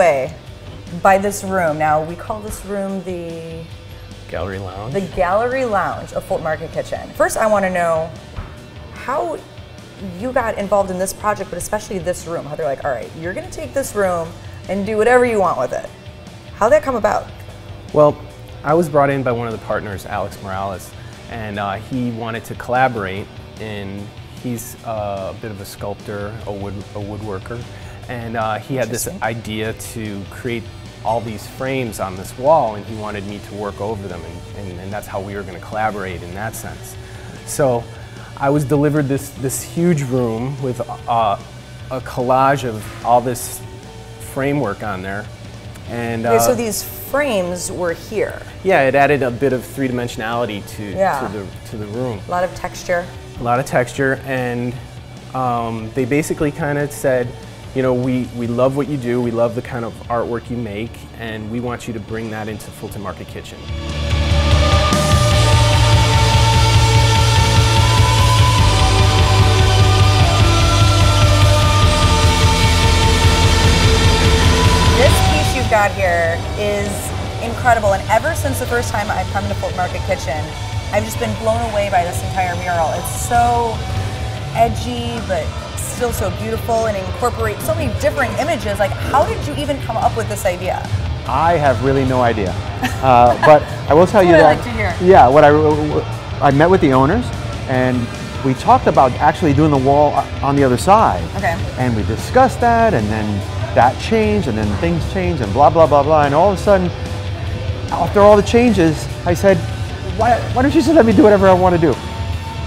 away by this room. Now, we call this room the Gallery Lounge. The Gallery Lounge of Fulton Market Kitchen. First, I want to know how you got involved in this project, but especially this room. How they're like, all right, you're going to take this room and do whatever you want with it. How'd that come about? Well, I was brought in by one of the partners, Alex Morales, and he wanted to collaborate. And he's a bit of a sculptor, a woodworker, and he had this idea to create all these frames on this wall, and he wanted me to work over them, and that's how we were going to collaborate in that sense. So I was delivered this huge room with a collage of all this framework on there. And okay, so these frames were here. Yeah, it added a bit of three-dimensionality to the room. A lot of texture. A lot of texture, and they basically kind of said, you know, we love what you do, we love the kind of artwork you make, and we want you to bring that into Fulton Market Kitchen. This piece you've got here is incredible, and ever since the first time I've come to Fulton Market Kitchen, I've just been blown away by this entire mural. It's so edgy, but still so beautiful, and incorporates so many different images. Like, how did you even come up with this idea? I have really no idea, but I will tell you that. I'd like to hear. Yeah, I met with the owners, and we talked about actually doing the wall on the other side. Okay. And we discussed that, and then that changed, and then things changed, and blah blah blah blah, and all of a sudden, after all the changes, I said, why don't you just let me do whatever I want to do?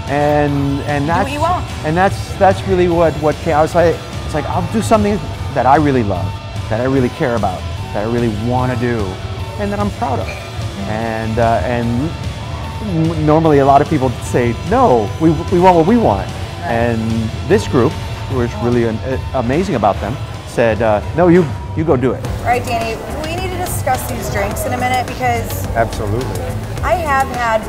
And that's do what you want. And that's really what came. I was like, it's like, I'll do something that I really love, that I really care about, that I really want to do, and that I'm proud of. And normally a lot of people say, no, we want what we want. Right. And this group, which really amazing about them, said, no, you go do it. All right, Danny, we need to discuss these drinks in a minute, because absolutely, I have had,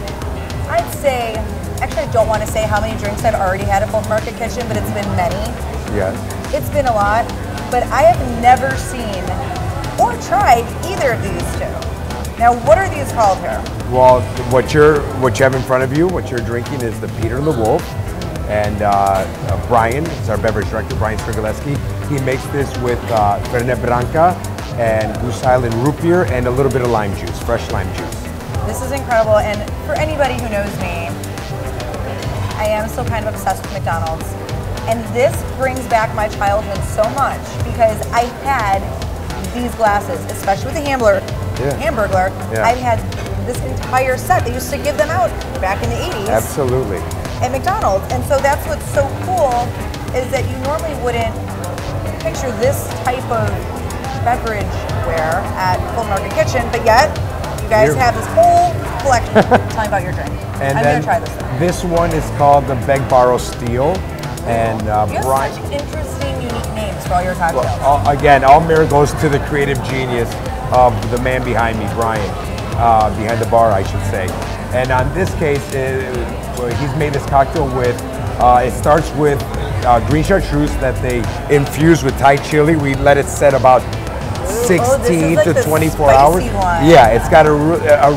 I'd say, actually I don't want to say how many drinks I've already had at Fulton Market Kitchen, but it's been many. Yes. It's been a lot, but I have never seen or tried either of these two. Now, what are these called here? Well, what you have in front of you, what you're drinking, is the Peter and the Wolf. And Brian is our beverage director, Brian Strigoleski. He makes this with Fernet Branca and Goose Island root beer and a little bit of lime juice, fresh lime juice. This is incredible, and for anybody who knows me, I am still kind of obsessed with McDonald's. And this brings back my childhood so much, because I had these glasses, especially with the Hamburglar. Yeah. I've had this entire set. They used to give them out back in the 80s. Absolutely. At McDonald's. And so that's what's so cool, is that you normally wouldn't picture this type of beverage ware at Fulton Market Kitchen, but yet you guys have this whole collection. Tell me about your drink. And I'm going to try this one. This one is called the Beg Borrow Steel. And you have Brian, such interesting, unique names for all your cocktails. Well, again, all merit goes to the creative genius of the man behind me, Brian, behind the bar, I should say. And on this case, he's made this cocktail with, it starts with green chartreuse that they infuse with Thai chili. We let it set about 16 to 24 hours. One. Yeah, it's got a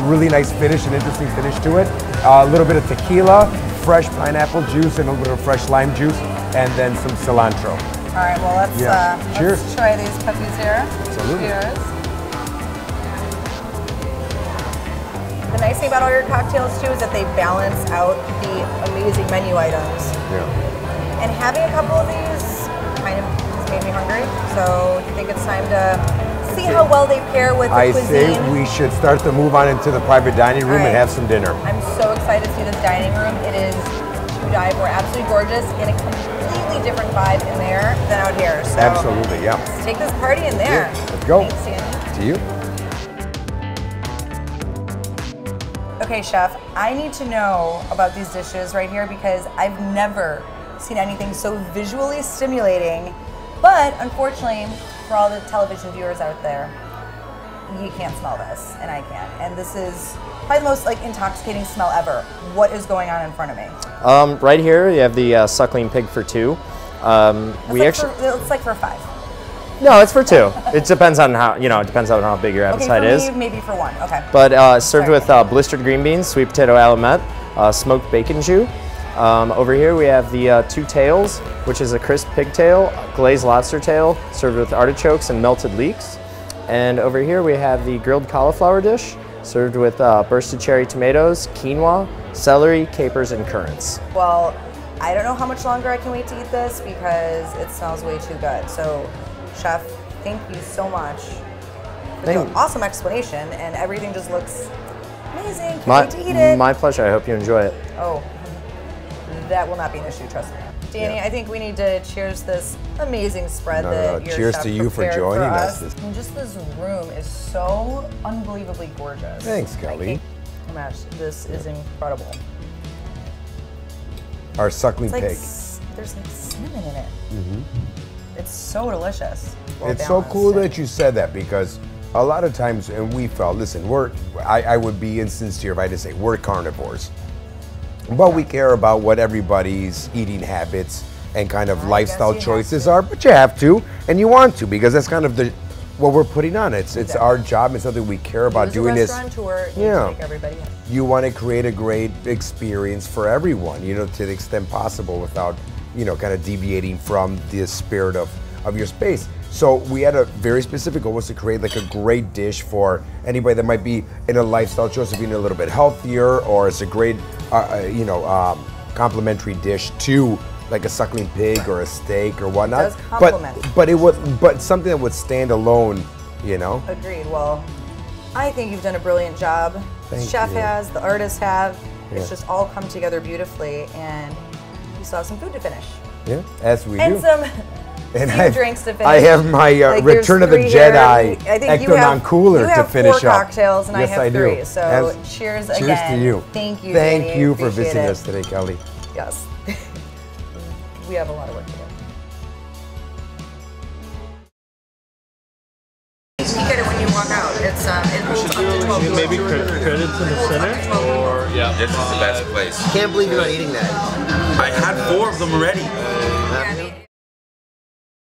really nice finish, an interesting finish to it. A little bit of tequila, fresh pineapple juice, and a little fresh lime juice, and then some cilantro. All right, well, let's try these puppies here. Absolutely. Cheers. The nice thing about all your cocktails, too, is that they balance out the amazing menu items. Yeah. And having a couple of these kind of has made me hungry, so I think it's time to see how well they pair with the cuisine. I say we should start to move on into the private dining room and have some dinner. I'm so excited to see this dining room. It is to die for, absolutely gorgeous, and a completely different vibe in there than out here. So absolutely, yeah. Let's take this party in there. Yeah, let's go. Thanks, Danny. To you. Okay, chef, I need to know about these dishes right here, because I've never seen anything so visually stimulating, but unfortunately, for all the television viewers out there, you can't smell this, and I can. And this is probably the most intoxicating smell ever. What is going on in front of me? Right here, you have the suckling pig for two. It's like for 5. No, it's for two. It depends on how, it depends on how big your appetite okay, is. for me, maybe for one. Okay. But served with blistered green beans, sweet potato alamette, smoked bacon jus. Over here we have the two tails, which is a crisp pigtail, glazed lobster tail, served with artichokes and melted leeks. And over here we have the grilled cauliflower dish, served with bursted cherry tomatoes, quinoa, celery, capers, and currants. Well, I don't know how much longer I can wait to eat this because it smells way too good. So, Chef, thank you so much for the awesome explanation, and everything just looks amazing. Can't wait to eat it. My pleasure. I hope you enjoy it. Oh, that will not be an issue, trust me. Danny, I think we need to cheers this amazing spread that your cheers chef to you for prepared joining for us. And just this room is so unbelievably gorgeous. Thanks, Kelly. Oh my gosh, this is incredible. Our suckling pig. There's like cinnamon in it. It's so delicious. It's so cool that you said that, because a lot of times, and we felt, listen, I would be insincere if I didn't say we're carnivores. But we care about what everybody's eating habits and kind of lifestyle choices are, but you have to, and you want to, because that's kind of what we're putting on. It's our job, it's something we care about doing this. Yeah. Everybody you want to create a great experience for everyone, to the extent possible without, kind of deviating from the spirit of your space. So we had a very specific goal, was to create like a great dish for anybody that might be in a lifestyle choice of being a little bit healthier, or it's a great, complimentary dish to like a suckling pig or a steak or whatnot. But something that would stand alone, Agreed. Well, I think you've done a brilliant job. The chef has, the artists have. It's just all come together beautifully, and you still have some food to finish. Yeah, as we do. And some few drinks to finish. I have my Return of the Jedi Ectonon cooler to finish up. You have 4 cocktails, and yes, I have 3. Do. So cheers again. Cheers to you. Thank you, Thank Danny. you for visiting us today, Kelly. Yes. We have a lot of work to do. You get it when you walk out. It's it holds up to 12 people. Maybe credits in the center, or This is the best place. Can't believe you're not eating that. I had 4 of them already.